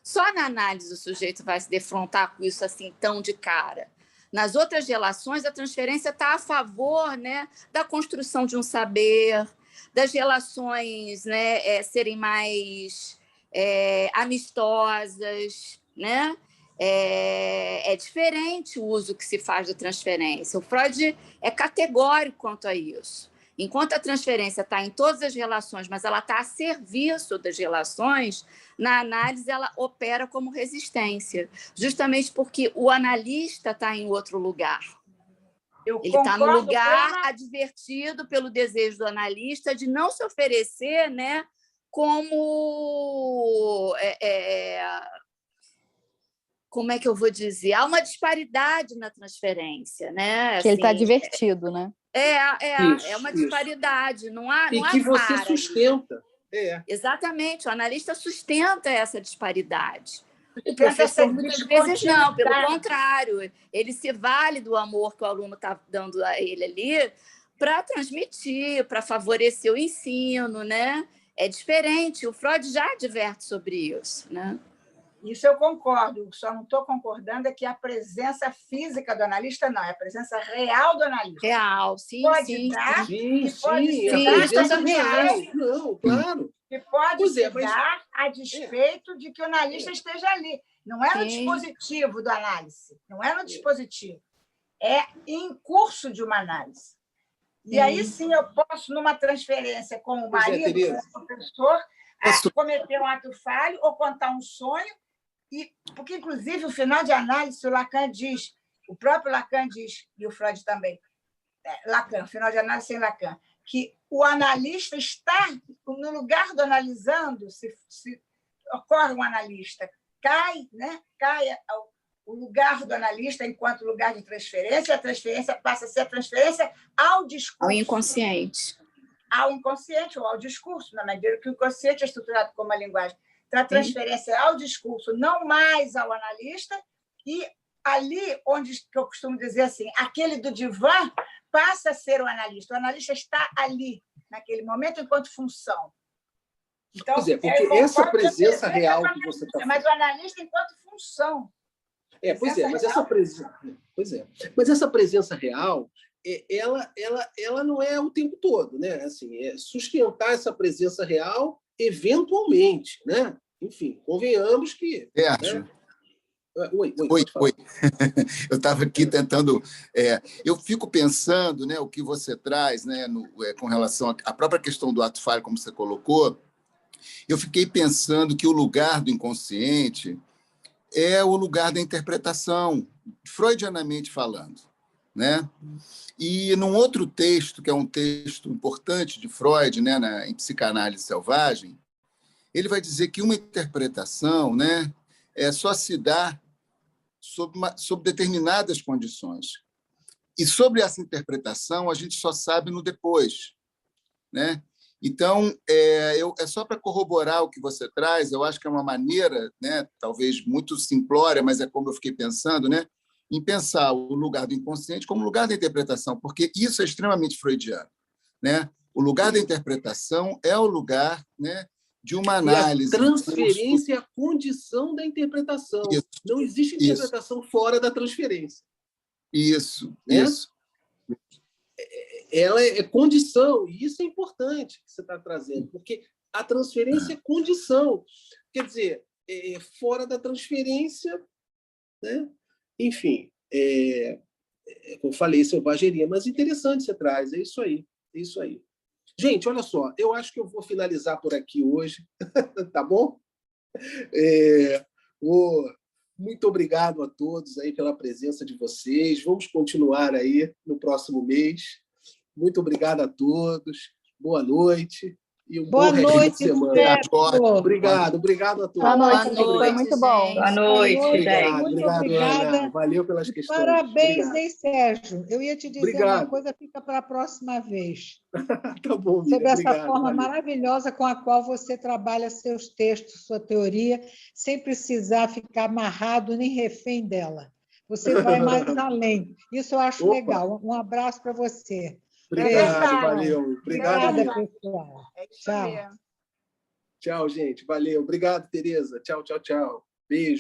Só na análise o sujeito vai se defrontar com isso assim tão de cara. Nas outras relações, a transferência está a favor, né, da construção de um saber, das relações, né, serem mais amistosas, né? É diferente o uso que se faz da transferência. O Freud é categórico quanto a isso. Enquanto a transferência está em todas as relações, mas ela está a serviço das relações, na análise ela opera como resistência, justamente porque o analista está em outro lugar. Ele está no lugar advertido pelo desejo do analista de não se oferecer, né, como... como é que eu vou dizer? Há uma disparidade na transferência, né? Assim, que ele está divertido, né? É uma disparidade. Não há que você sustenta. Exatamente, o analista sustenta essa disparidade. O professor, muitas vezes, não, pelo contrário. Ele se vale do amor que o aluno está dando a ele ali para transmitir, para favorecer o ensino, né? É diferente. O Freud já adverte sobre isso, né? Isso eu concordo, só não estou concordando é que a presença física do analista não, é a presença real do analista. Real, sim, pode dar, sim, pode sim, a presença real, não, claro. E pode se dar a despeito de que o analista esteja ali. Não é no dispositivo do análise, não é no dispositivo, é em curso de uma análise. E aí sim eu posso, numa transferência com o marido, com o professor, cometer um ato falho ou contar um sonho. Porque, inclusive, o final de análise, o Lacan diz, o próprio Lacan diz, e o Freud também, Lacan, final de análise sem Lacan, que o analista está no lugar do analisando, se ocorre um analista, cai o lugar do analista enquanto lugar de transferência, a transferência passa a ser a transferência ao discurso. Ao inconsciente. Ao inconsciente ou ao discurso, na medida que o inconsciente é estruturado como uma linguagem. Então, a transferência ao discurso, não mais ao analista, e ali onde eu costumo dizer assim, aquele do divã passa a ser o analista. O analista está ali, naquele momento, enquanto função. Então, pois é, porque essa presença real que você está falando... Mas o analista enquanto função. Mas essa presença real, ela não é o tempo todo, né? Assim, sustentar essa presença real eventualmente, né? Enfim, convenhamos que... Sérgio. Né? Oi. Eu estava aqui tentando... eu fico pensando, né, o que você traz, né, com relação à própria questão do ato falho, como você colocou. Eu fiquei pensando que o lugar do inconsciente é o lugar da interpretação, freudianamente falando, né? E num outro texto, que é um texto importante de Freud, né, em Psicanálise Selvagem, ele vai dizer que uma interpretação, né, só se dá sob determinadas condições. E sobre essa interpretação, a gente só sabe no depois, né? Então, é só para corroborar o que você traz, eu acho que é uma maneira, né, talvez muito simplória, mas é como eu fiquei pensando, né, em pensar o lugar do inconsciente como lugar da interpretação, porque isso é extremamente freudiano, né? O lugar da interpretação é o lugar, né, de uma análise. E a transferência é a condição da interpretação. Isso, não existe interpretação fora da transferência. Isso. Ela é condição, e isso é importante que você está trazendo, porque a transferência é condição. Quer dizer, fora da transferência, né? Enfim, como eu falei, selvageria, mas interessante você traz, é isso aí. Gente, olha só, eu acho que eu vou finalizar por aqui hoje, tá bom? Muito obrigado a todos aí pela presença de vocês. Vamos continuar aí no próximo mês. Muito obrigado a todos. Boa noite e um Boa bom resto noite, de semana. Sérgio. Obrigado a todos. Boa noite, Boa gente. Foi noite, muito bom. gente. Boa noite, gente. Muito Obrigado, obrigada. Ana. Valeu pelas questões. Parabéns, Obrigado. hein, Sérgio? Eu ia te dizer Obrigado. uma coisa, fica para a próxima vez. Tá bom, Miriam. Sobre essa Obrigado. forma Valeu. maravilhosa com a qual você trabalha seus textos, sua teoria, sem precisar ficar amarrado nem refém dela. Você vai mais além. Isso eu acho Opa. legal. Um abraço para você. Obrigado, verdade. valeu. Obrigado, Obrigada, gente. pessoal. É isso Tchau. mesmo. Tchau, gente. Valeu. Obrigado, Tereza. Tchau, tchau, tchau. Beijo.